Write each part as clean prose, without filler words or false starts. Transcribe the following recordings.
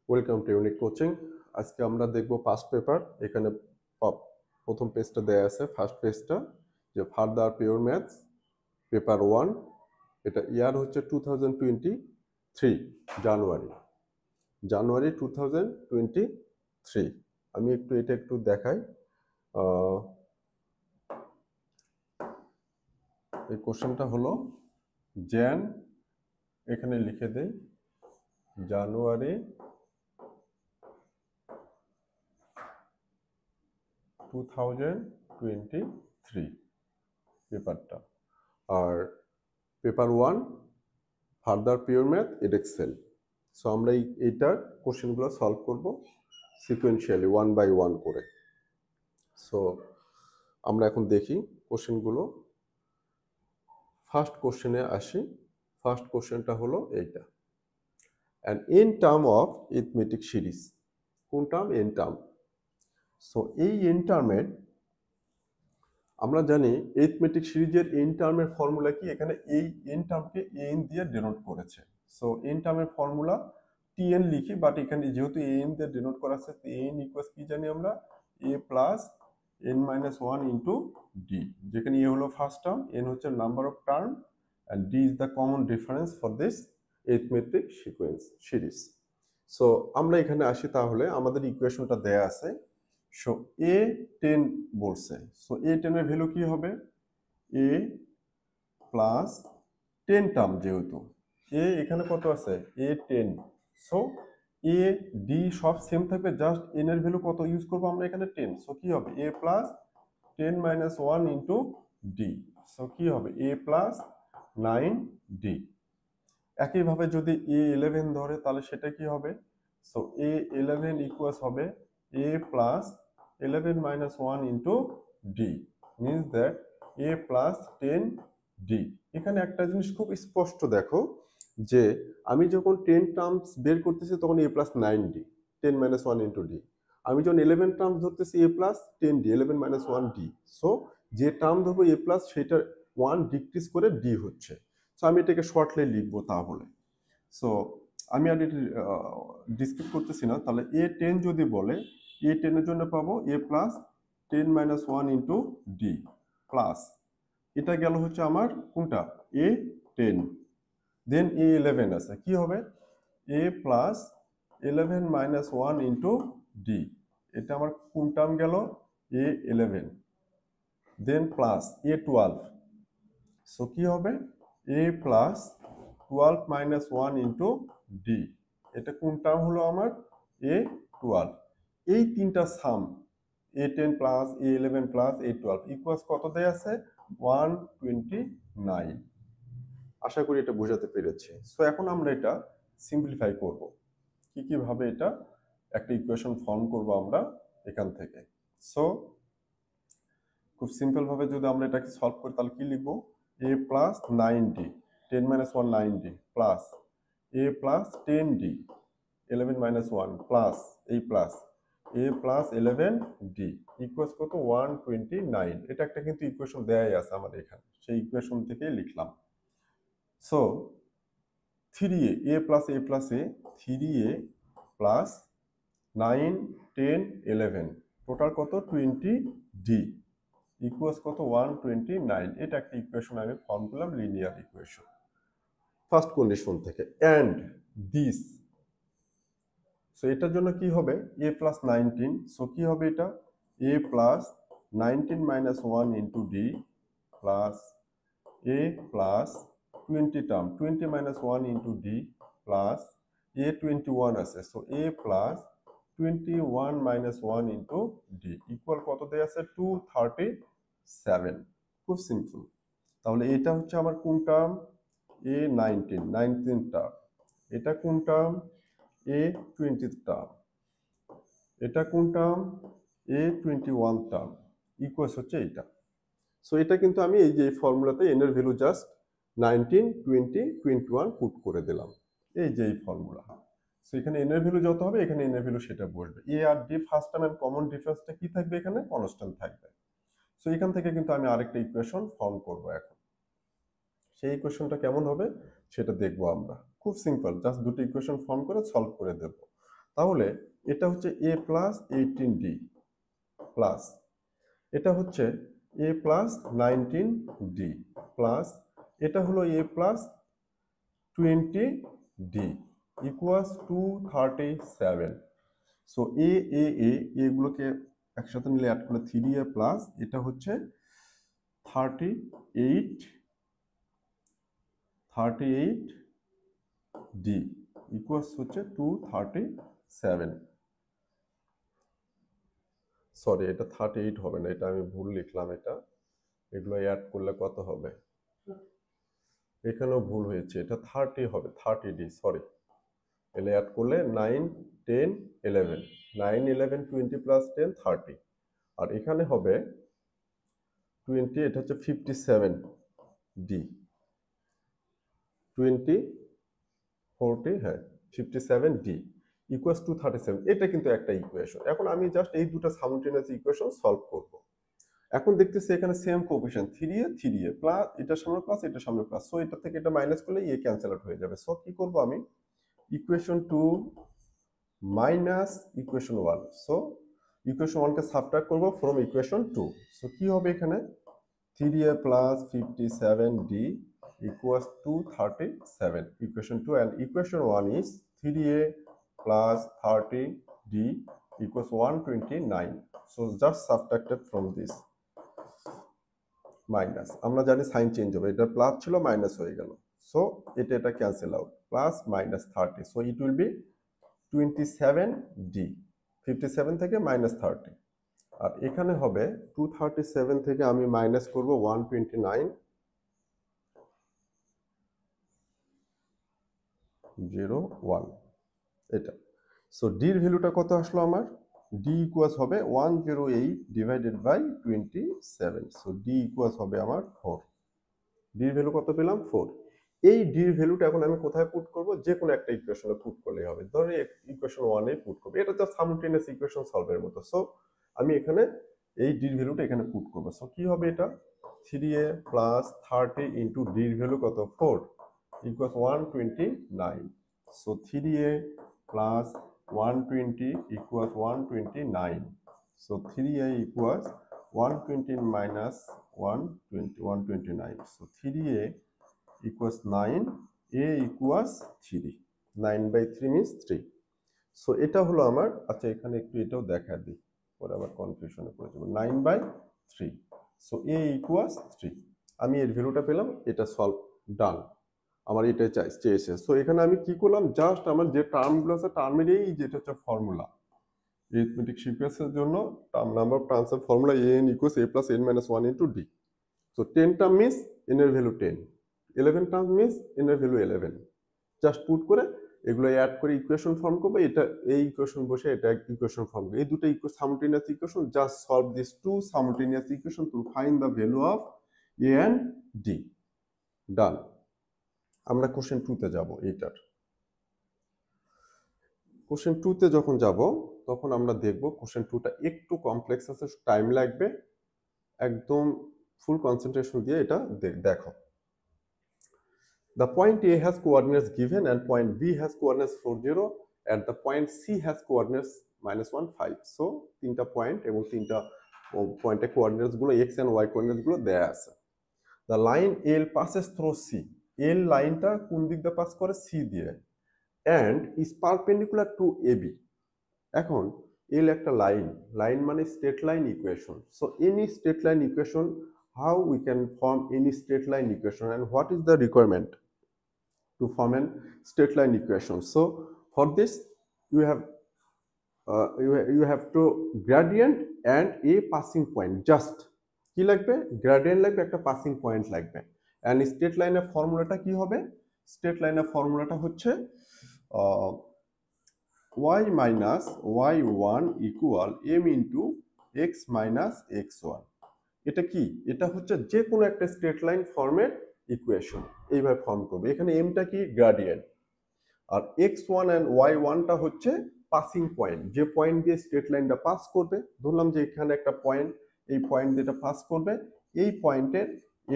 Welcome to unique coaching. আজকে আমরা দেখব পাস্ট পেপার। এখানে প্রথম পেজটা দেয়া আছে, ফার্স্ট পেজটা, যে ফার্দার পিওর ম্যাথস পেপার 1। এটা ইয়ার হচ্ছে 2023 জানুয়ারি 2023। আমি এটা একটু দেখাই। এই কোশ্চেনটা হলো এখানে লিখে দেই জানুয়ারি 2023 পেপারটা। আর paper 1 further pure math Edexcel. So আমরা এইটার কোশ্চেনগুলো সলভ করব সিকোয়েন্সিয়ালি 1 বাই 1 করে। সো আমরা এখন দেখি কোশ্চেনগুলো। ফার্স্ট কোশ্চেনে আসি। ফার্স্ট কোশ্চেনটা হলো এইটা, an N term of arithmetic series. কোন টার্ম? N term. সো এই এন টার্মের আমরা জানি এরিথমেটিক সিরিজের এন টার্মের ফর্মুলা কি। এখানে এই এন টার্মকে এন দিয়ে ডিনোট করেছে। সো এন টার্মের ফর্মুলা টিএন লিখি, বাট এখানে যেহেতু এন দিয়ে ডিনোট করা আছে, এন ইকুয়ালস কি জানি আমরা, A plus N minus one into D. যেখানে এ হলো ফার্স্ট টার্ম, এন হচ্ছে number of term, and D is the common difference for this arithmetic series. So আমরা এখানে আসি। তাহলে আমাদের ইকুয়েশনটা দেয়া আছে। সো এ 10 বলছে। সো এ 10 এর ভ্যালু কি হবে? এ প্লাস 10 টার্ম, যেহেতু এ এখানে কত আছে, এ 10। সো এ ডি সব সেম থাকবে, জাস্ট এন এর ভ্যালু কত ইউজ করবো আমরা এখানে 10। সো কি হবে? A plus 10 minus 1 into D. So কি হবে? A plus 9 D. একইভাবে যদি এ 11 ধরে তাহলে সেটা কি হবে? সো এ 11 ইকুয়ালস হবে A plus 11 minus 1 into d, means that a plus 10 d। এখানে একটা জিনিস খুব স্পষ্ট দেখো, যে আমি যখন 10 টার্মস বের করতেছি তখন a plus 9d, 10 minus 1 into d। আমি যখন 11 টার্মস ধরতেছি a plus 10d, 11 minus 1d। So যে টার্ম ধরবো a plus সেটা 1 ডিক্রিজ করে d হচ্ছে। সো আমি এটাকে শর্টলি লিখবো তাহলে। সো আমি আর এটা ডিসক্রিপ করতেছি না। তাহলে এ 10 যদি বলে, এ 10 এর জন্য পাবো A plus 10 minus 1 into D plus, এটা গেল হচ্ছে আমার কোনটা, এ 10। দেন এ 11 আছে, কি হবে? A plus 11 minus 1 into D. এটা আমার কোন টার্ম গেল? এ 11। দেন প্লাস এ 12। সো কি হবে? A plus 12 minus 1 into D. এটা কোন টার্ম হলো আমার? এ 12। এই তিনটা সাম, এ 10 প্লাস এ 11 প্লাস এ 12 ইকুয়ালস কত দেয়া আছে? 129। আশা করি এটা বোঝাতে পেরেছি। সো এখন আমরা এটা সিম্পলিফাই করব। কিভাবে এটা একটা ইকুয়েশন ফর্ম করব আমরা এখান থেকে। সো খুব সিম্পল ভাবে যদি আমরা এটাকে সলভ করি তাহলে কি লিখবো? a plus 9d, 10 minus 1 9d, plus a plus 10d, 11 minus 1, plus এই plus a plus 11d equals কত? 129। এটা একটা কিন্তু ইকুয়েশন দেয়াই আছে আমাদের এখানে, সেই ইকুয়েশন থেকেই লিখলাম। So 3a, a plus a plus a, 3a plus 9 10 11, total কত? 20d ইকুয়ালস কত? 129। এটা একটা ইকুয়েশন আমি ফর্ম করলাম, লিনিয়ার ইকুয়েশন ফার্স্ট কন্ডিশন থেকে। অ্যান্ড দিস, সো এটার জন্য কি হবে? a plus 19। সো কি হবে এটা? a plus 19 minus 1 into D plus a plus 20 term 20 minus 1 into D plus a 21 আছে। So a plus 21 minus 1 into D equal কত দেয়া আছে? 237। খুব সিম্পল। তাহলে এটা হচ্ছে আমার কোন টার্ম? এ 19 টার্ম। এটা কোন টার্ম? এ 20 টার্ম। এটা কোন টার্ম? এ 21 টার্ম। ইকুয়ালস হচ্ছে এটা। সো এটা কিন্তু আমি এই যে ফর্মুলাতে এন এর ভ্যালু জাস্ট 19 20 21 পুট করে দিলাম, এই যে এই ফর্মুলা। সো এখানে এন এর ভ্যালু যত হবে এখানে এন এর ভ্যালু সেটা বসবে। এ আর D first term and common ডিফারেন্সটা কি থাকবে? এখানে কনস্ট্যান্ট থাকবে। সো এখান থেকে কিন্তু আমি আরেকটা ইকুয়েশন ফর্ম করব এখন। সেই ইকুয়েশনটা কেমন হবে সেটা দেখবো আমরা। খুব সিম্পল, জাস্ট দুটো ইকুয়েশন ফর্ম করে সলভ করে দেব। তাহলে এটা হচ্ছে a প্লাস 18d প্লাস এটা হচ্ছে a প্লাস 19d প্লাস এটা হলো a plus 20d equals 237। So এগুলোকে একসাথে নিলে অ্যাড করলে 3a প্লাস এটা হচ্ছে 38d ইকুয়ালস হচ্ছে 237। সরি, এটা 38 হবে না, এটা আমি ভুল লিখলাম। এগুলো অ্যাড করলে কত হবে? এখানেও ভুল হয়েছে, এটা 30 হবে, 30d। সরি, এলে অ্যাড করলে 9 10 11 9 11 20 প্লাস 10 30। আর এখানে হবে 20, এটা হচ্ছে 57d 20 40, হ্যাঁ 57d ইকুয়ালস টু 37। এটা কিন্তু একটা ইকুয়েশন। এখন আমি জাস্ট এই দুটো সাইমultaneous ইকুয়েশন সলভ করব। এখন দেখতেছি এখানে সেম কোএফিশিয়েন্ট 3a প্লাস এটার সামনে প্লাস এটার সামনে প্লাস, সো এটা থেকে এটা মাইনাস করলে এ ক্যান্সেল আউট হয়ে যাবে। সো কি করব আমি, equation 2 minus equation 1, so equation 1 কে সাবট্রাক্ট করব ফ্রম ইকুয়েশন 2। সো কি হবে এখানে, 3a plus 57d equals to 37 equation 2, and equation 1 is 3a plus 30d equals 129. So just subtracted from this minus, আমরা জানি সাইন চেঞ্জ হবে, এটা প্লাস ছিল minus হয়ে গেল, সো এটা cancel out, plus minus 30, so it will B 27d 57 থেকে minus 30। আর এখানে হবে 237 থেকে আমি মাইনাস করব 129 01 এটা। সো ডির ভ্যালুটা কত আসলো আমার, ডি ইকুয়ালস হবে 108 divided by 27। So D equals হবে আমার 4। ডির ভ্যালু কত পেলাম, 4। এই ডির ভ্যালুটা এখন আমি কোথায় পুট করব, যে কোনো একটা ইকুয়েশনে পুট করলেই হবে। ধরে ইকুয়েশন 1 এ পুট করব, এটা তো সাইমultaneous ইকুয়েশন সলভের মতো। সো আমি এখানে এই ডির ভ্যালুটা এখানে পুট করব। সো কি হবে, এটা 3a প্লাস 30 ইনটু ডির ভ্যালু কত 4 equals 129। So 3a plus 120 equals 129. So 3a equals 120 minus 120, 129. So 3a equals 9, a equals 3. 9 by 3 means 3. So এটা হলো আমার, আচ্ছা এখানে একটু এটাও দেখা দিই, পরে আবার কনফিউশনে পড়ে যাব। 9 by 3. So a equals 3. আমি এর ভ্যালুটা পেলাম, এটা সলভ ডান। আমার এটাই চেয়েছে। সো এখানে আমি কি করলাম, জাস্ট আমার যে টার্মগুলো আছে টার্মের এই যেটা হচ্ছে ফর্মুলা, অ্যারিথমেটিক সিকোয়েন্সের জন্য term number transfer formula an equals a plus n minus 1 into d। So 10 term means n এর ভ্যালু 10, 11 টার্ম মিন্স n এর ভ্যালু 11। জাস্ট পুট করে এগুলো অ্যাড করে ইকুয়েশন ফর্ম করব, এটা এই ইকুয়েশন বসে এটা ইকুয়েশন ফর্ম করব। এই দুটো simultaneous equation, just solve this two simultaneous equation to find the value of a and d। Done. আমরা কোশ্চেন 2 তে যাব। এইটার কোশ্চেন 2 তে যখন যাব তখন আমরা দেখব কোশ্চেন 2টা একটু কমপ্লেক্স আছে, টাইম লাগবে, একদম ফুল কনসেন্ট্রেশন দিয়ে এটা দেখো। The point A has coordinates given and point B has coordinates 40 and the point C has coordinates -1 5. So তিনটা পয়েন্ট এবং তিনটা পয়েন্টের কোঅর্ডিনেটস গুলো x and y কোঅর্ডিনেটস গুলো দেয়া আছে। The line L passes through C. L লাইনটা কোন দিক দিয়ে পাস করে, C দিয়ে, and is perpendicular to AB. এখন L একটা লাইন মানে straight line equation. So any straight line equation, how we can form any straight line equation and what is the requirement to form an straight line equation. So for this you have to gradient and a passing point, just কি লাগবে, gradient লাগবে, একটা passing point লাগবে। And straight লাইনের ফর্মুলাটা কি হবে, straight লাইনের ফর্মুলাটা হচ্ছে y minus y1 equal m into x minus x1। এটা কি, এটা হচ্ছে যে কোনো একটা স্ট্রেট লাইন ফর্মের ইকুয়েশন, এইভাবে ফর্ম করবে। এখানে এমটা কি, গ্রেডিয়েন্ট, আর x1 and y1টা হচ্ছে পাসিং পয়েন্ট, যে পয়েন্ট দিয়ে স্ট্রেট লাইনটা পাস করবে। ধরলাম যে এখানে একটা পয়েন্ট, এই পয়েন্ট দিয়ে এটা পাস করবে, এই পয়েন্টের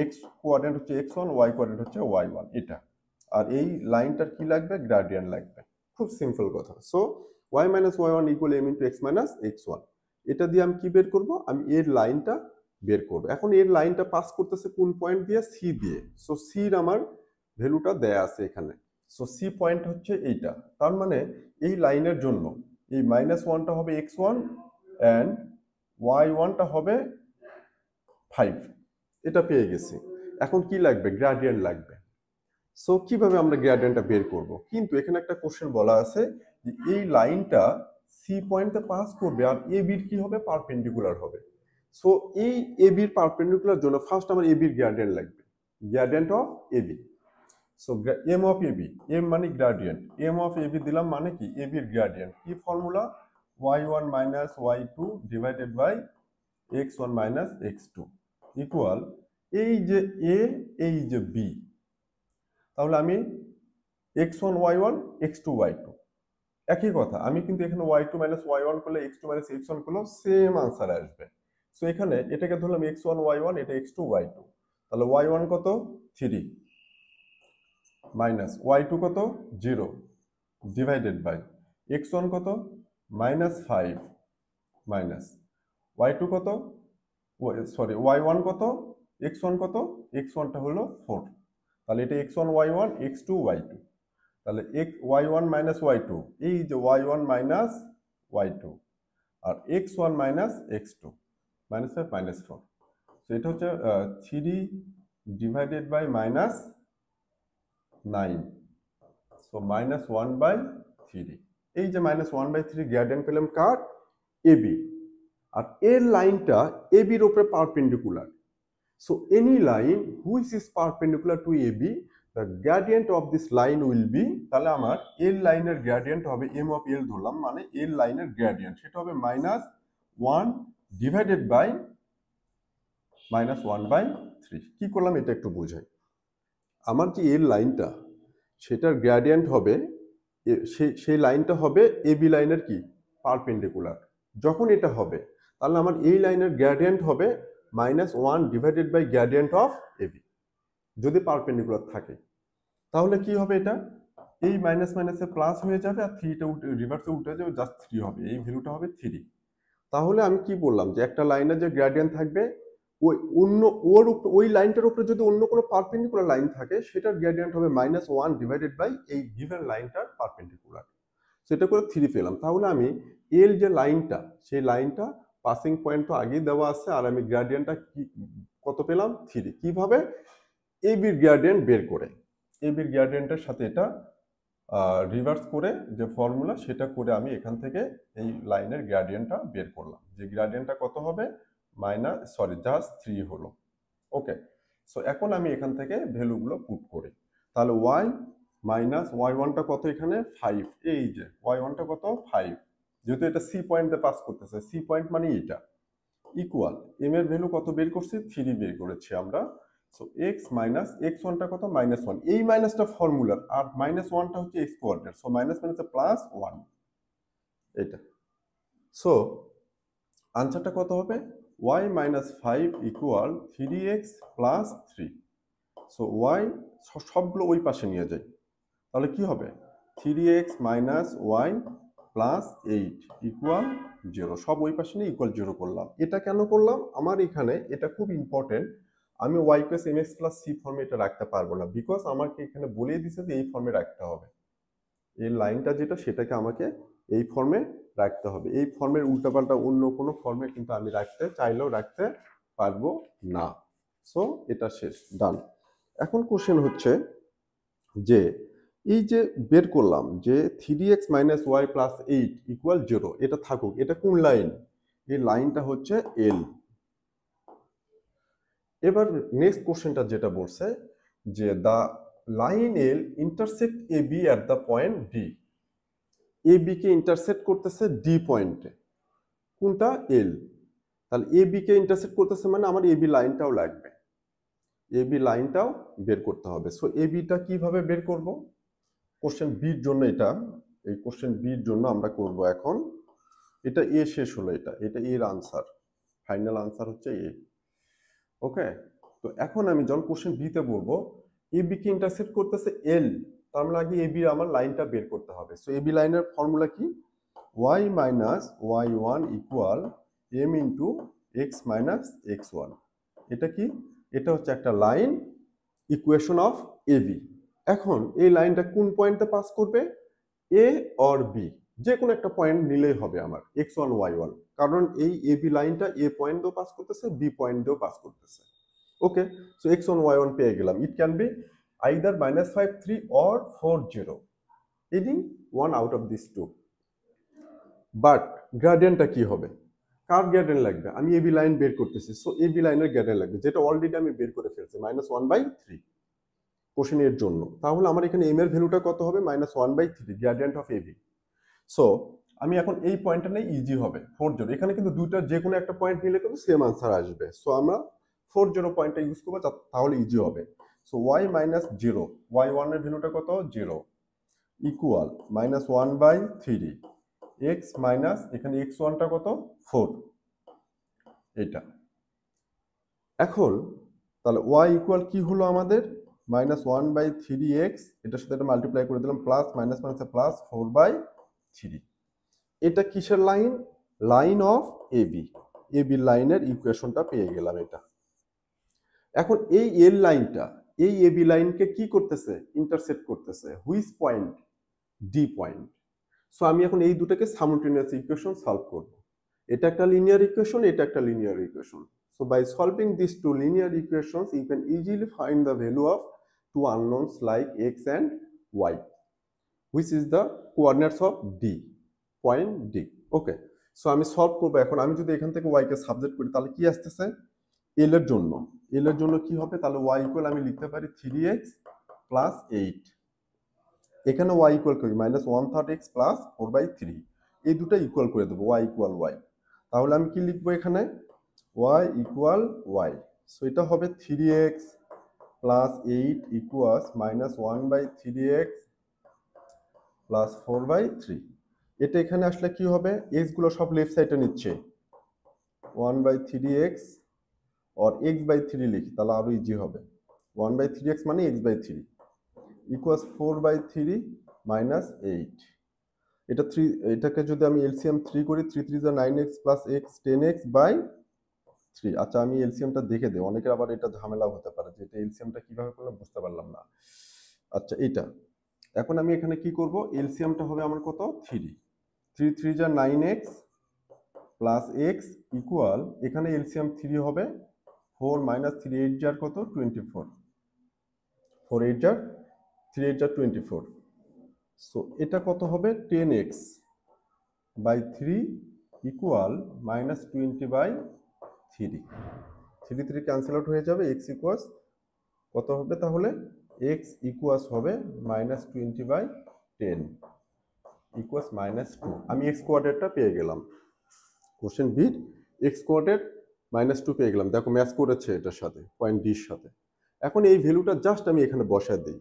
x কোঅর্ডিনেট হচ্ছে x1, y কোঅর্ডিনেট হচ্ছে y1 এটা, আর এই লাইনটার কি লাগবে, গ্রেডিয়েন্ট লাগবে। খুব সিম্পল কথা। So y minus y one equal m into x minus x one. এটা দিয়ে আমি কি বের করব? আমি এর লাইনটা বের করব। এখন এর লাইনটা পাস করতেছে কোন পয়েন্ট দিয়ে? সি দিয়ে। সো সির আমার ভ্যালুটা দেয়া আছে এখানে। সো সি পয়েন্ট হচ্ছে এইটা। তার মানে এই লাইনের জন্য এই মাইনাস ওয়ানটা হবে এক্স ওয়ান অ্যান্ড ওয়াই ওয়ানটা হবে 5। এটা পেয়ে গেছি। এখন কি লাগবে? গ্রেডিয়েন্ট লাগবে। সো কিভাবে আমরা গ্রেডিয়েন্টটা বের করব? কিন্তু এখানে একটা কোশ্চেন বলা আছে যে এই লাইনটা সি পয়েন্টে পাস করবে আর এ বির কি হবে? পারপেন্ডিকুলার হবে। সো এই এ বির পারপেন্ডিকুলার জন্য ফার্স্ট আমার এ বির গ্রেডিয়েন্ট লাগবে। Gradient of A B. So M of A B, M মানে gradient, M of A B দিলাম মানে কি? এ বির গ্রেডিয়েন্ট। কি formula? y1 minus y2 divided by x1 minus x2 equal এই যে এ, এই যে বি। তাহলে আমি x1 y1 x2 y2 একই কথা। আমি কিন্তু এখানে y2 মাইনাস y1 করলে x2 মাইনাস x1 করলেও সেম আনসার আসবে। সো এখানে এটাকে ধরলাম x1 y1, এটা x2 y2। তাহলে y1 কত? 3 মাইনাস y2 কত? 0 ডিভাইডেড বাই x1 কত? মাইনাস 5 মাইনাস y2 কত? সরি y1 কত? x1 কত? x1টা হলো 4। তাহলে এটা x1 y1 x2 y2। তাহলে y1 মাইনাস y2, এই যে y1 মাইনাস y2 আর x1 minus x2 minus 5 minus 4। তো এটা হচ্ছে 3 divided by minus 9। So minus 1/3। এই যে মাইনাস 1/3 গ্রেডিয়েন্ট পেলাম কার? এবি। আর এর লাইনটা এবির উপরে perpendicular. So any line which is perpendicular to AB, the gradient of this line will be, তাহলে আমার এল লাইনের গ্রেডিয়েন্ট হবে এম অফ এল ধরলাম, মানে এল লাইনের গ্রেডিয়েন্ট সেটা হবে মাইনাস 1 ডিভাইডেড বাই মাইনাস 1/3। কি করলাম এটা একটু বোঝাই। আমার যে এল লাইনটা সেটার গ্রেডিয়েন্ট হবে, সেই লাইনটা হবে এবি লাইনের কি? পারপেন্ডিকুলার। যখন এটা হবে তাহলে আমার এই লাইনের গ্রেডিয়েন্ট হবে minus 1 divided by gradient of AB, যদি পারপেন্ডিকুলার থাকে। তাহলে কি হবে? এটা এই মাইনাস মাইনাসে প্লাস হয়ে যাবে আর 3টা রিভার্সে উঠে যাবে, জাস্ট 3 হবে। এই ভ্যালুটা হবে 3। তাহলে আমি কি বললাম যে একটা লাইনের যে গ্রেডিয়েন্ট থাকবে ওই অন্য ওই লাইনটার উপরে যদি অন্য কোনো পারপেন্ডিকুলার লাইন থাকে সেটার গ্রেডিয়েন্ট হবে মাইনাস 1 ডিভাইডেড বাই এই গিভেন লাইনটার পারপেন্ডিকুলার। সেটা করে 3 পেলাম। তাহলে আমি এল যে লাইনটা, সেই লাইনটা পাসিং পয়েন্ট তো আগেই দেওয়া আছে আর আমি গ্রেডিয়েন্টটা কত পেলাম? 3। কিভাবে? এ বির গ্রেডিয়েন্ট বের করে, এ বির গ্রেডিয়েন্টের সাথে এটা রিভার্স করে যে ফর্মুলা সেটা করে আমি এখান থেকে এই লাইনের গ্রেডিয়েন্টটা বের করলাম। যে গ্রেডিয়েন্টটা কত হবে? জাস্ট 3 হলো। ওকে। সো এখন আমি এখান থেকে ভ্যালুগুলো পুট করি। তাহলে y মাইনাস y1টা কত? এখানে 5। এই যে y1টা কত? 5। যেহেতু এটা সি পয়েন্টে পাস করতেছে, সি পয়েন্ট মানে এটা ইকুয়াল এম এর ভ্যালু কত বের করছি? 3 বের করেছি আমরা। সো x মাইনাস x1টা কত? মাইনাস 1। এই মাইনাসটা ফর্মুলার আর মাইনাস 1টা হচ্ছে x কোঅর্ডিনেট। সো মাইনাস মাইনাসে প্লাস 1 এটা। সো আনসারটা কত হবে? y minus 5 equal 3x plus 3। So y সবগুলো ওই পাশে নিয়ে যাই। তাহলে কি হবে? 3x minus y plus 8 equal 0। সব ওই পাশে নিয়ে ইকুয়াল 0 করলাম। এটা কেন করলাম? আমার এখানে এটা খুব ইম্পর্টেন্ট। আমি y plus mx plus c ফর্মে এটা রাখতে পারবো না, বিকজ আমাকে এখানে বলেই দিছে যে এই ফর্মে রাখতে হবে। এই লাইনটা যেটা সেটাকে আমাকে এই ফর্মে রাখতে হবে। এই ফর্মের উল্টাপাল্টা অন্য কোনো ফর্মে কিন্তু আমি রাখতে চাইলেও রাখতে পারবো না। সো এটা শেষ, ডান। এখন কোশ্চেন হচ্ছে যে এই যে বের করলাম যে 3x minus Y plus 8 equal 0, এটা থাকুক। এটা কোন লাইন? এই লাইনটা হচ্ছে এল। এবার নেক্সট কোশ্চেনটা যেটা বলছে যে the line L intersect A B at the point D. A B কে ইন্টারসেক্ট করতেছে ডি পয়েন্টে। কোনটা? এল। তাহলে এ বি কে ইন্টারসেক্ট করতেছে মানে আমার এ বি লাইনটাও লাগবে, এ বি লাইনটাও বের করতে হবে। সো এ বিটা কিভাবে বের করব? কোশ্চেন বির জন্য এটা, এই কোশ্চেন বির জন্য আমরা করব এখন। এটা এ শেষ হলো, এটা এর আনসার, ফাইনাল আনসার হচ্ছে এ। ওকে। তো এখন আমি যখন কোশ্চেন বিতে বলবো এ বি কে ইন্টারসেক্ট করতেছে এল, তার মানে আগে এবি আমার লাইনটা বের করতে হবে। সো এবি লাইনের ফর্মুলা কি? y minus y1 equal m into x minus x1। এটা কি? এটা হচ্ছে একটা লাইন ইকুয়েশন অফ এবি। এখন এই লাইনটা কোন পয়েন্টে পাস করবে? এ অর বি, যে কোনো একটা পয়েন্ট নিলেই হবে আমার x1 y1, কারণ এই এবি লাইনটা এ পয়েন্ট দিয়েও পাস করতেছে, বি পয়েন্ট দিয়েও পাস করতেছে। ওকে, সো x1 y1 পেয়ে গেলাম। It can be either -5 3 or 4 0, any one out of this two. But গ্রেডিয়েন্টটা কি হবে? কার গ্রেডিয়েন্ট লাগবে? আমি এবি লাইন বের করতেছি, সো এবি লাইনের গ্রেডিয়েন্ট লাগবে, যেটা অলরেডি আমি বের করে ফেলছি, -1/3 কোশ্চেনের জন্য। তাহলে আমার এখানে এম এর ভ্যালুটা কত হবে? -1/3 গ্রেডিয়েন্ট অফ এবি। সো আমি এখন এই পয়েন্টটা নেই, ইজি হবে 4 0। এখানে কিন্তু দুইটা যে কোনো একটা পয়েন্ট নিলে কিন্তু সেম আনসার আসবে। সো আমরা 4 0 পয়েন্টটা ইউজ করবো, তাহলে ইজি হবে। সো y মাইনাস 0, y1 এর ভ্যালুটা কত? 0 ইকুয়াল -1/3 x মাইনাস এখানে x1 টা কত? 4, এটা। এখন তাহলে y ইকুয়াল কি হলো আমাদের? -1/3x, এটার সাথে এটা মাল্টিপ্লাই করে দিলাম, প্লাস মাইনাস মাইনাসে প্লাস 4/3। এটা কিসের লাইন? Line of AB. এবি লাইনের ইকুয়েশনটা পেয়ে গেলাম এটা। এখন এই এল লাইনটা এই এবি লাইনকে কি করতেছে? ইন্টারসেক্ট করতেছে। Which point? D point. So আমি এখন এই দুটোকে সাইমultaneous ইকুয়েশন সলভ করব। এটা একটা লিনিয়ার ইকুয়েশন, এটা একটা linear equation. So by solving these two linear equations, you can easily find the value of two unknowns like x and y, which is the coordinates of D, point D. Okay, so আমি solve করব। এখন আমি যদি এখান থেকে y কে subject করি, তাহলে কি আসতেছে? l এর জন্য, l এর জন্য কি হবে? তাহলে y ইকুয়াল আমি লিখতে পারি 3x প্লাস 8। এখানে y ইকুয়াল করি -1/3 x প্লাস 4/3, এই দুটো ইকুয়াল করে দেবো, y ইকুয়াল y। তাহলে আমি কি লিখবো এখানে? y equal y। সো এটা হবে 3x plus 8 equals -1/3x plus 4/3। এটা এখানে আসলে কি হবে? x গুলো সব লেফট সাইডে নিচ্ছে, 1/3x আর x/3 লিখি, তাহলে আরো ইজি হবে। 1/3x মানে x/3 ইকুয়ালস 4/3 মাইনাস 8। এটা 3, এটাকে যদি আমি এলসিএম 3 করি, 3 3 যা 9x প্লাস x 10x/3। আচ্ছা, আমি এলসিএমটা দেখে দেই, অনেকের আবার এটা ঝামেলা হতে পারে যে এটা এলসিএমটা কিভাবে করলাম বুঝতে পারলাম না। আচ্ছা, এটা এখন আমি এখানে কি করব? এলসিএমটা হবে আমার কত? 3 3 3 যা 9x প্লাস x ইকুয়াল, এখানে এলসিএম 3 হবে 4 মাইনাস 3 8 যার কত? 24, 4 8 যার 3 8 যার 24। সো এটা কত হবে? 10x/3 equal -20/3। 3 3 ক্যান্সেল আউট হয়ে যাবে, x ইকুয়ালস কত হবে তাহলে? x ইকুয়ালস হবে -20/10 ইকুয়ালস -2। আমি x কোঅর্ডিনেটটা পেয়ে গেলাম। কোশ্চেন বি x কোঅর্ডিনেট -2 পেয়ে গেলাম। দেখো ম্যাচ করেছে এটার সাথে, পয়েন্ট ডির সাথে। এখন এই ভ্যালুটা জাস্ট আমি এখানে বসায় দিই।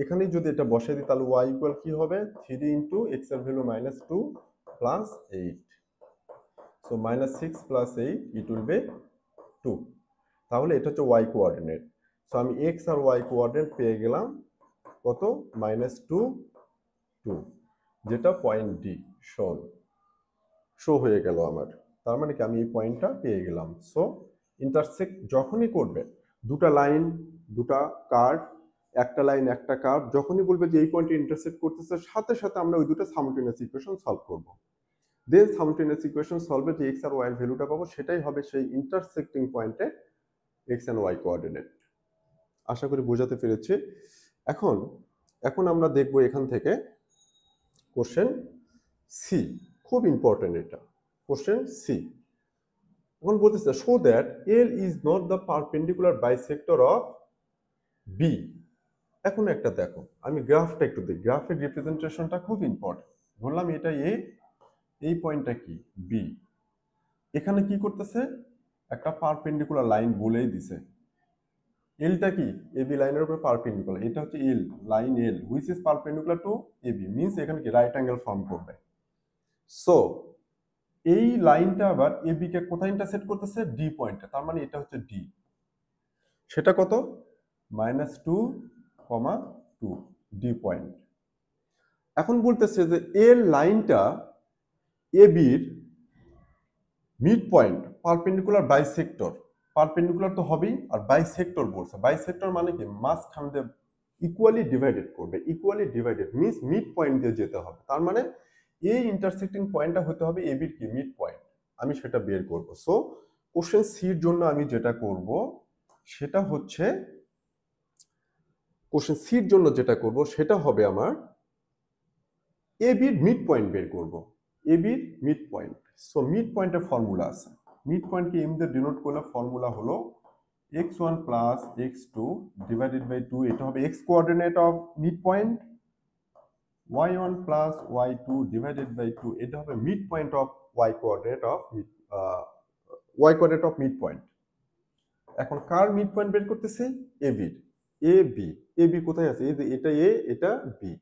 এখানেই যদি এটা বসাই দিই, তাহলে y ইকুয়াল কি হবে? 3 ইন্টু x এর value -2 plus 8। So -6 plus 8 it will B 2। তাহলে এটা হচ্ছে y কোঅর্ডিনেট। সো আমি x আর y কোঅর্ডিনেট পেয়ে গেলাম কত? -2 2, যেটা পয়েন্ট ডি শো হয়ে গেল আমার। তার মানে কি আমি এই পয়েন্টটা পেয়ে গেলাম। সো ইন্টারসেক্ট যখনই করবে, দুটা লাইন দুটা কার্ভ, একটা লাইন একটা কার্ভ, যখনই বলবে যে এই পয়েন্টে ইন্টারসেক্ট করতেছে, সাথে সাথে আমরা ওই দুটো সাইমultaneous ইকুয়েশন সলভ করব। দেন সাইমultaneous ইকুয়েশন সলভে যে x আর y এর ভ্যালুটা পাবো, সেটাই হবে সেই ইন্টারসেক্টিং পয়েন্টে x এন্ড y কোঅর্ডিনেট। আশা করি বোঝাতে পেরেছি। এখন আমরা দেখব এখান থেকে কোশ্চেন সি, খুব ইম্পর্টেন্ট এটা। কোশ্চেন সি এখন বলতেছে, show that L is not the perpendicular bisector of B. এখন একটা দেখো, আমি গ্রাফটা একটু দেখি, গ্রাফের রিপ্রেজেন্টেশনটা খুব ইম্পর্টেন্ট। বললাম এটা এ, এই পয়েন্টটা কি? বি। এখানে কি করতেছে? একটা পারপেন্ডিকুলার লাইন বলেই দিছে। এলটা কি? এবি লাইনের উপরে পারপেন্ডিকুলার, এটা হচ্ছে L, line L which is perpendicular to AB, means এখানে কি রাইট অ্যাঙ্গেল ফর্ম করবে। সো এই লাইনটা আবার এবি কে কোথায় ইন্টারসেক্ট করতেছে? ডি পয়েন্টে। তার মানে এটা হচ্ছে ডি। সেটা কত? -2, 2, ডি পয়েন্ট। এখন বলতেছে যে এর লাইনটা এ বির mid point perpendicular bisector, perpendicular তো হবেই, আর বাইসেক্টর বলছে। বাইসেক্টর মানে কি, মাঝখান দিয়ে ইকুয়ালি ডিভাইডেড করবে। Equally divided means mid point দিয়ে যেতে হবে। তার মানে এই ইন্টারসেক্টিং পয়েন্টটা হতে হবে এ বির কি মিড পয়েন্ট। আমি সেটা বের করব। সো কোশ্চেন সির জন্য আমি যেটা করব সেটা হচ্ছে, কোশ্চেন সির জন্য যেটা করব সেটা হবে আমার এ বির মিড পয়েন্ট বের করব। এ বির মিড পয়েন্ট। সো মিড পয়েন্টের ফর্মুলা আছে। মিড পয়েন্টকে এম দিয়ে ডিনোট করলে ফর্মুলা হলো x1 plus x2 divided by 2, এটা হবে x coordinate of mid point, y1 plus y2 divided by 2, এটা হবে mid point of y coordinate of mid point. এখন কার মিড পয়েন্ট বের করতেছি? এ বির। এ বি, এ বি কোথায় আছে? এই যে এটা এ, এটা বি।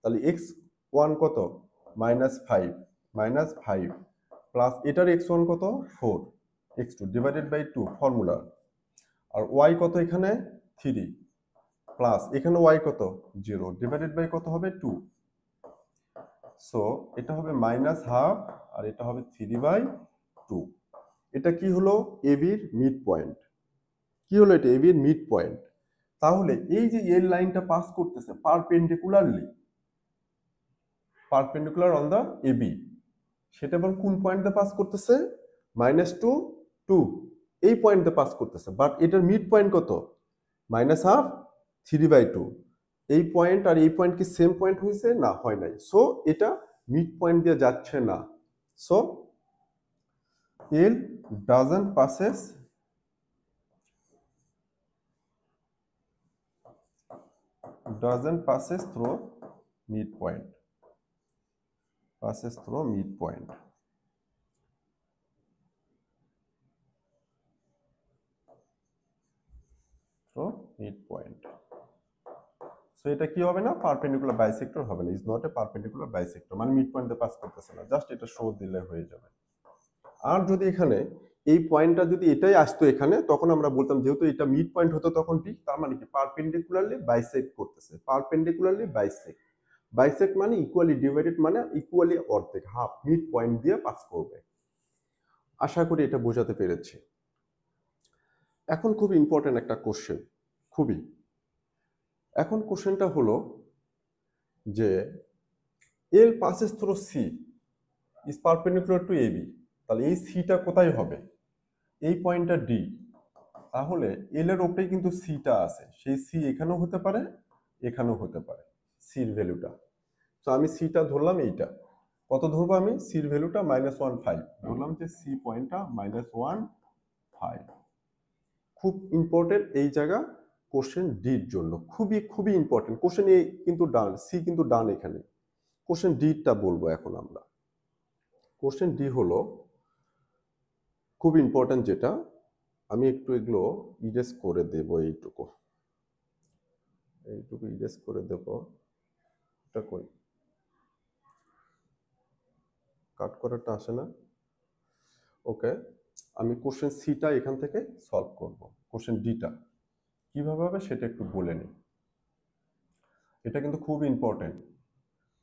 তাহলে x1 কত? -5 প্লাস এটার x1 কত? 4, x2 ডিভাইডেড বাই 2 ফর্মুলা। আর y কত এখানে? 3 প্লাস এখানে y কত? 0 ডিভাইডেড বাই কত হবে? 2। সো এটা হবে -12 আর এটা হবে 3/2। এটা কি হলো? এ বির মিড পয়েন্ট। কি হলো এটা? এ বির মিড পয়েন্ট। তাহলে এই যে এর লাইনটা পাস করতেছে perpendicular on the A B, সেটা আবার কোন পয়েন্টে পাস করতেছে? -2, 2 এই পয়েন্টে পাস করতেছে। বাট এটার মিড পয়েন্ট কত? -12, 3/2। এই পয়েন্ট আর এই পয়েন্ট কি সেম পয়েন্ট হয়েছে? না, হয় নাই। সো এটা মিড পয়েন্ট দিয়ে যাচ্ছে না। So L doesn't passes through midpoint. Passes through midpoint. Through midpoint. So এটা কি হবে না? পারপেন্ডিকুলার বাইসেক্টর হবে না। Is not a perpendicular bisector, মানে মিড পয়েন্ট দিয়ে পাস করতেছে না। জাস্ট এটা শো দিলে হয়ে যাবে। আর যদি এখানে এই পয়েন্টটা যদি এটাই আসতো এখানে, তখন আমরা বলতাম যেহেতু এটা মিড পয়েন্ট হতো তখন ডি, তার মানে কি পারপেন্ডিকুলারলি বাইসেক্ট করতেছে। পারপেন্ডিকুলারলি বাইসেক্ট, বাইসেক্ট মানে ইকুয়ালি ডিভাইডেড, মানে ইকুয়ালি অর্ধেক, হাফ, মিড পয়েন্ট দিয়ে পাস করবে। আশা করি এটা বোঝাতে পেরেছি। এখন খুব ইম্পর্টেন্ট একটা কোশ্চেন, খুবই। এখন কোশ্চেনটা হলো যে L passes through C is perpendicular to A B. তাহলে এই সিটা কোথায় হবে? এই পয়েন্টটা ডি। তাহলে এল এর ওপরে কিন্তু সিটা আছে, সেই সি এখানেও হতে পারে, এখানেও হতে পারে সির ভ্যালুটা। তো আমি সিটা ধরলাম এইটা। কত ধরবো আমি? সির ভ্যালুটা -15 ধরলাম, যে সি পয়েন্টটা -15। খুব ইম্পর্টেন্ট এই জায়গা কোশ্চেন ডির জন্য, খুবই খুবই ইম্পর্টেন্ট। কোশ্চেন এ কিন্তু ডান, সি কিন্তু ডান এখানে। কোশ্চেন ডিটা বলবো এখন আমরা। কোশ্চেন ডি হলো খুব ইম্পর্টেন্ট, যেটা আমি একটু এগুলো ইরেজ করে দেব, এইটুকু ইরেজ করে দেব। এটা কই, কাট করাটা আসে না। ওকে, আমি কোশ্চেন সিটা এখান থেকে সলভ করব। কোশ্চেন ডিটা কিভাবে হবে সেটা একটু বলে নিই। এটা কিন্তু খুব ইম্পর্টেন্ট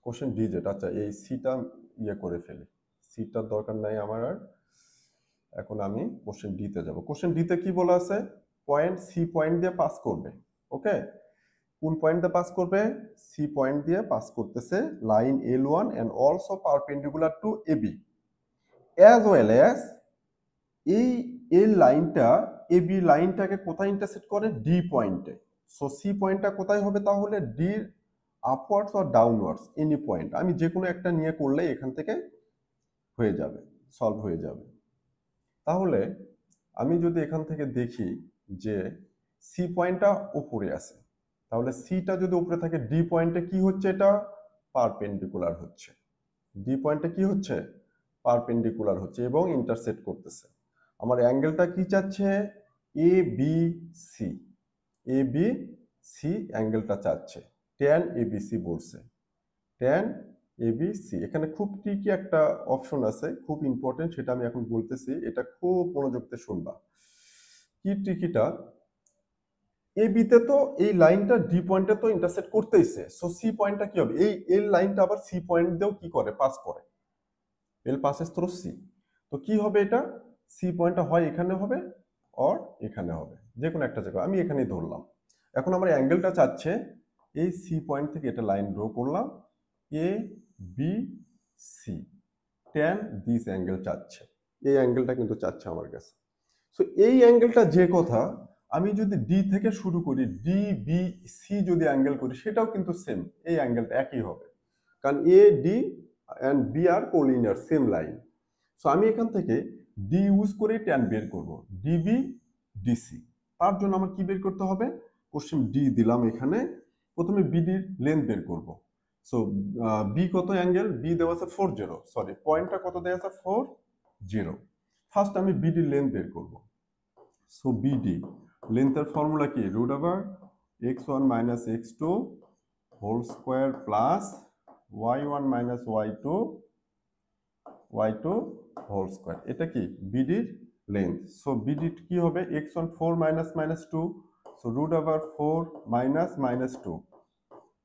কোশ্চেন ডি যেটা। আচ্ছা, এই সিটা ইয়ে করে ফেলি, সিটার দরকার নাই আমার আর। এখন আমি কোশ্চেন ডিতে যাব। কোশ্চেন ডিতে কি বলা আছে? পয়েন্ট সি পয়েন্ট দিয়ে পাস করবে। ওকে, কোন পয়েন্ট দিয়ে পাস করবে? সি পয়েন্ট দিয়ে পাস করতেছে line L1 and also perpendicular to AB, as well as এই এল লাইনটা AB লাইনটাকে কোথায় ইন্টারসেক্ট করে? ডি পয়েন্টে। সো সি পয়েন্টটা কোথায় হবে তাহলে? D upwards or downwards, any point. আমি যে কোনো একটা নিয়ে করলে এখান থেকে হয়ে যাবে, সলভ হয়ে যাবে। তাহলে আমি যদি এখান থেকে দেখি যে সি পয়েন্টটা উপরে আছে, তাহলে সিটা যদি উপরে থাকে, ডি পয়েন্টে কি হচ্ছে? এটা পারপেন্ডিকুলার হচ্ছে। ডি পয়েন্টে কি হচ্ছে? পারপেন্ডিকুলার হচ্ছে এবং ইন্টারসেক্ট করতেছে। আমার অ্যাঙ্গেলটা কি চাচ্ছে? এ বি সি, এ বি সি অ্যাঙ্গেলটা চাচ্ছে। ট্যান এবিসি বলছে, ট্যান এবিসি। এখানে খুব ট্রিকি একটা অপশন আছে, খুব ইম্পর্টেন্ট, সেটা আমি এখন বলতেছি। এটা খুব মনোযোগ দিয়ে শুনবা। কি ট্রিকিটা? এ বিতে তো এই লাইনটা ডি পয়েন্টে তো ইন্টারসেক্ট করতেইছে, সো সি পয়েন্টটা কি হবে, এই এল লাইনটা আবার সি পয়েন্ট দিয়েও কি করে, পাস করে, এল পাসেস থ্রু সি। তো কি হবে এটা, সি পয়েন্টটা হয় এখানে হবে অর এখানে হবে, যে কোনো একটা জায়গায়, আমি এখানেই ধরলাম। এখন আমার অ্যাঙ্গেলটা চাচ্ছে এই সি পয়েন্ট থেকে এটা লাইন ড্র করলাম, A B C, tan this angle চাচ্ছে, এই অ্যাঙ্গেলটা কিন্তু চাচ্ছে আমার কাছে। সো এই অ্যাঙ্গেলটা যে কথা, আমি যদি ডি থেকে শুরু করি, ডি বি সি যদি অ্যাঙ্গেল করি, সেটাও কিন্তু সেম, এই অ্যাঙ্গেলটা একই হবে, কারণ এ ডি অ্যান্ড বি আর কোলিনিয়ার, সেম লাইন। সো আমি এখান থেকে ডি ইউজ করে ট্যান বের করব, ডিবি ডিসি। তার জন্য আমার কি বের করতে হবে, কোশ্চেন ডি দিলাম এখানে, প্রথমে বিডির লেন্থ বের করব। সো বি কত অ্যাঙ্গেল, বি দেওয়া আছে 40, সরি পয়েন্টটা কত দেওয়া আছে 40। ফার্স্ট আমি বিডির লেন্থ বের করব। সো বিডি লেন্থের ফর্মুলা কি, root over x1 minus x2 whole square plus y1 minus y2 whole square, এটা কি বিডির লেন্থ। সো বিডি কি হবে, x1 4 minus minus 2, so root over 4 minus minus 2,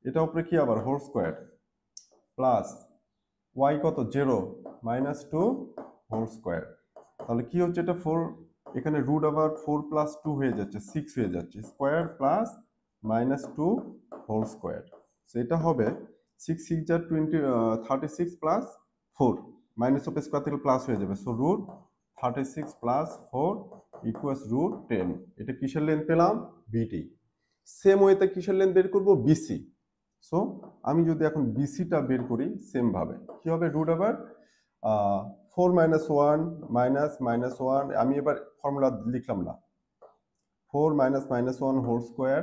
এটা উপরে কি আবার হোল স্কোয়ার প্লাস y কত 0 মাইনাস 2 হোল স্কোয়ার। তাহলে কি হচ্ছে, এটা 4, এখানে রুট ওভার 4 প্লাস 2 হয়ে যাচ্ছে 6 হয়ে যাচ্ছে, square plus minus 2 whole square. So এটা হবে 6 6 যা 36 প্লাস 4, মাইনাস অফ স্কোয়ার থেকে প্লাস হয়ে যাবে, so root 36 plus 4 equals root 10। এটা কিসের লেন্থ পেলাম, বিডি। সেম ওয়েতে কিসের লেন্থ বের করব, বিসি। সো আমি যদি এখন বিসিটা বের করি সেম ভাবে, কি হবে, root over 4 minus 1 minus minus 1, আমি এবার ফর্মুলা লিখলাম না, 4 minus minus 1 whole square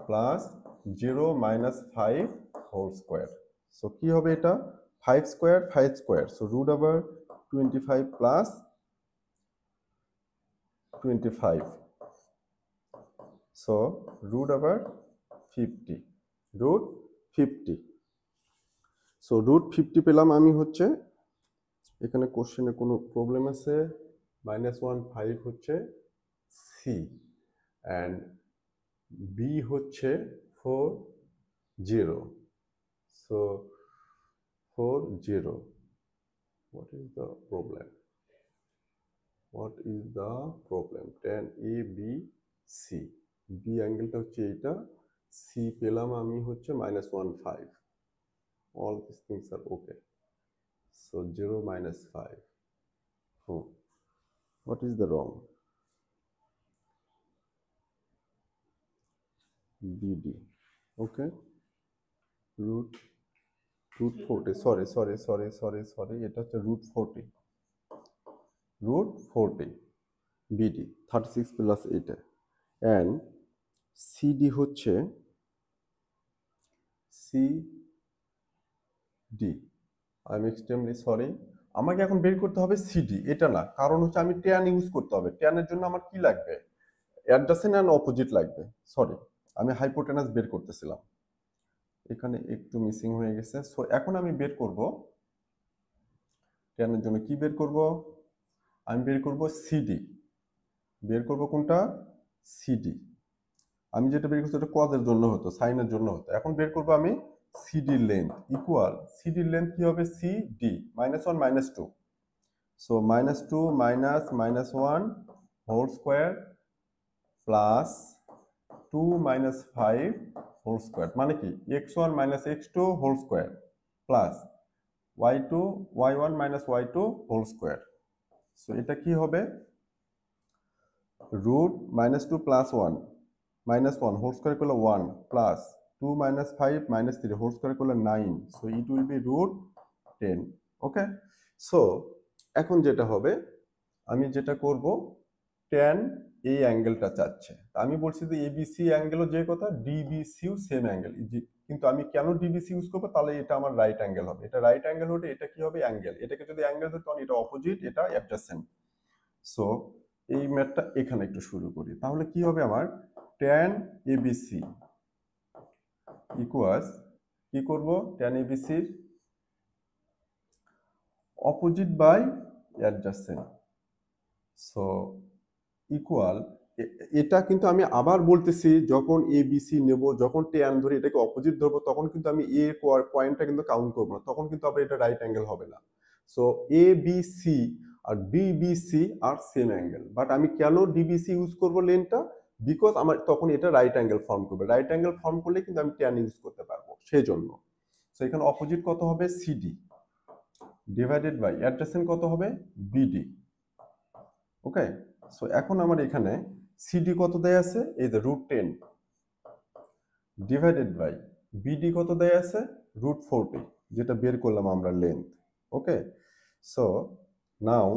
plus 0 minus 5 whole square. So কি হবে এটা, 5 square 5 square, so root over 25 plus 25, so root over 50, root 50। So root 50 পেলাম আমি হচ্ছে, এখানে কোশ্চেনে কোনো প্রবলেম আছে, -1 5 হচ্ছে সি অ্যান্ড বি হচ্ছে 4 0, so 4 0, what is the problem, what is the problem, tan a b c, B অ্যাঙ্গেলটা হচ্ছে এইটা, সি পেলাম আমি হচ্ছে -1 5, all these things are okay, so 0 minus 5, what is the wrong, BD, okay, root 40, sorry, এটা হচ্ছে root 40, BD 36 plus 8, and CD হচ্ছে CD, I'm extremely sorry, আমাকে এখন বের করতে হবে সিডি, এটা না, কারণ হচ্ছে আমি ট্যান ইউজ করতে হবে, ট্যানের জন্য আমার কি লাগবে, অ্যাডজাসেন্ট এন্ড অপোজিট লাগবে, সরি আমি হাইপোটেনাস বের করতেছিলাম, এখানে একটু মিসিং হয়ে গেছে। সো এখন আমি বের করব ট্যানের জন্য, কি বের করব, আমি বের করব সিডি, বের করব কোনটা, সিডি, আমি যেটা বের করছি এটা কজের জন্য হতো, সাইনের জন্য হতো, এখন বের করব আমি CD length equal, CD length কি হবে, CD -1 -2, so -2 minus -1 whole square plus 2 minus 5 whole square, মানে কি x1 minus x2 whole square plus y1 minus y2 whole square. So এটা কি হবে, রুট -2 প্লাস 1 -1 হোল স্কোয়ার করলে 1 plus 2 minus 5 minus 3 whole square করলে 9, so it will be root 10, okay. So এখন যেটা হবে, আমি যেটা করব, ট্যান এই অ্যাঙ্গেলটা চাচ্ছে, আমি বলছি যে এবিসি অ্যাঙ্গেলও যে কথা, ডিবিসিও সেম অ্যাঙ্গেল, কিন্তু আমি কেন ডিবিসি ইউজ করবো, তাহলে এটা আমার রাইট অ্যাঙ্গেল হবে, এটা রাইট অ্যাঙ্গেল হলে এটা কি হবে, অ্যাঙ্গেল, এটাকে যদি অ্যাঙ্গেল ধরি তখন এটা অপোজিট, এটা অ্যাডজাসেন্ট। সো এই ম্যাথটা এখানে একটু শুরু করি, তাহলে কি হবে আমার, ট্যান এবিসি ইকুয়ালস, কি করব, ট্যান এবিসির opposite by adjacent, so equal এটা কিন্তু আমি আবার বলতেছি, যখন এ বি সি নেব, যখন ট্যান ধরে এটাকে অপোজিট ধরবো, তখন কিন্তু আমি এ পয়েন্টটা কিন্তু কাউন্ট করবো না, তখন কিন্তু আবার এটা রাইট অ্যাঙ্গেল হবে না। সো এ বি সি আর ডিবিসি আর সেম অ্যাঙ্গেল, বাট আমি কেন ডিবিসি ইউজ করবো লেনটা, বিকজ আমার তখন এটা রাইট অ্যাঙ্গেল ফর্ম করবে, রাইট অ্যাঙ্গেল ফর্ম করলে কিন্তু আমি ট্যান ইউজ করতে পারবো, সেই জন্য। সো এখানে অপোজিট কত হবে, সিডি ডিভাইডেড বাই অ্যাডজেসেন্ট কত হবে, বিডি। ওকে, সো এখন আমার এখানে সিডি কত দেয়া আছে, এই যে √10 ডিভাইডেড বাই বিডি কত দেয়া আছে, √40, যেটা বের করলাম আমরা লেন্থ। ওকে, সো নাও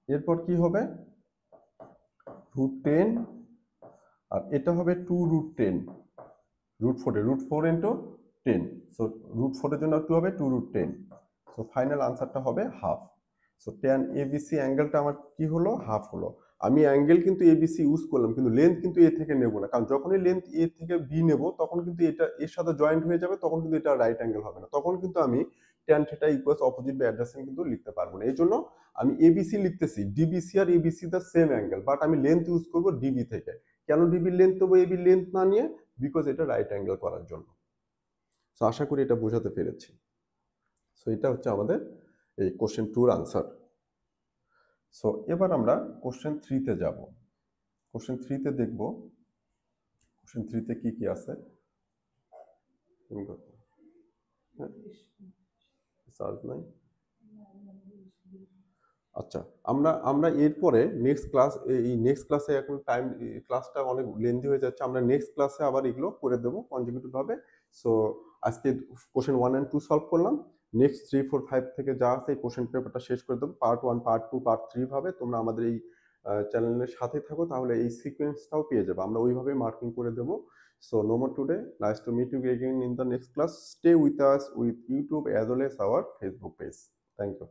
এরপর কি হবে, √10 আর এটা হবে 2√10, √4 ইন্টু 10, সো √4 এর জন্য 2 হবে 2√10, সো ফাইনাল আনসারটা হবে হাফ। সো ট্যান এবিসি অ্যাঙ্গেলটা আমার কি হলো, হাফ হলো। আমি অ্যাঙ্গেল কিন্তু এবিসি ইউজ করলাম, কিন্তু লেন্থ কিন্তু এ থেকে নেব না, কারণ যখনই লেন্থ এ থেকে বি নেব, তখন কিন্তু এটা এর সাথে জয়েন্ট হয়ে যাবে, তখন কিন্তু এটা রাইট অ্যাঙ্গেল হবে না, তখন কিন্তু আমি ট্যান থিটা ইকুয়ালস অপোজিট বা অ্যাডজেসেন্ট কিন্তু লিখতে পারবো না। এই জন্য আমি এবিসি লিখতেছি, ডিবিসি আর ABC the same angle, but আমি লেন্থ ইউজ করবো ডিবি থেকে। কেন ডিবির লেন্থ দেবো এবির লেন্থ না নিয়ে, বিকজ এটা রাইট অ্যাঙ্গেল করার জন্য। সো আশা করি এটা বোঝাতে পেরেছি। সো এটা হচ্ছে আমাদের এই কোশ্চেন 2 আনসার। সো এবার আমরা কোশ্চেন 3-তে যাব। কোশ্চেন 3-তে দেখব কোশ্চেন 3-তে কি কি আছে। চার্জ নাই। আচ্ছা, আমরা এরপরে নেক্সট ক্লাসে এখন টাইম, ক্লাসটা অনেক লেন্দি হয়ে যাচ্ছে, আমরা নেক্সট ক্লাসে আবার এগুলো করে দেবো কনজিকিউটিভ ভাবে। সো আজকে কোশ্চেন 1 and 2 সলভ করলাম, নেক্সট 3, 4, 5 থেকে যা আছে এই কোশ্চেন পেপারটা শেষ করে দেবো, পার্ট 1, পার্ট 2, পার্ট 3 ভাবে। তোমরা আমাদের এই চ্যানেলের সাথে থাকো, তাহলে এই সিকোয়েন্সটাও পেয়ে যাবে, আমরা ওইভাবে মার্কিং করে দেবো। So no more today, nice to meet you again in the next class, stay with us with YouTube as well as our Facebook page. Thank you.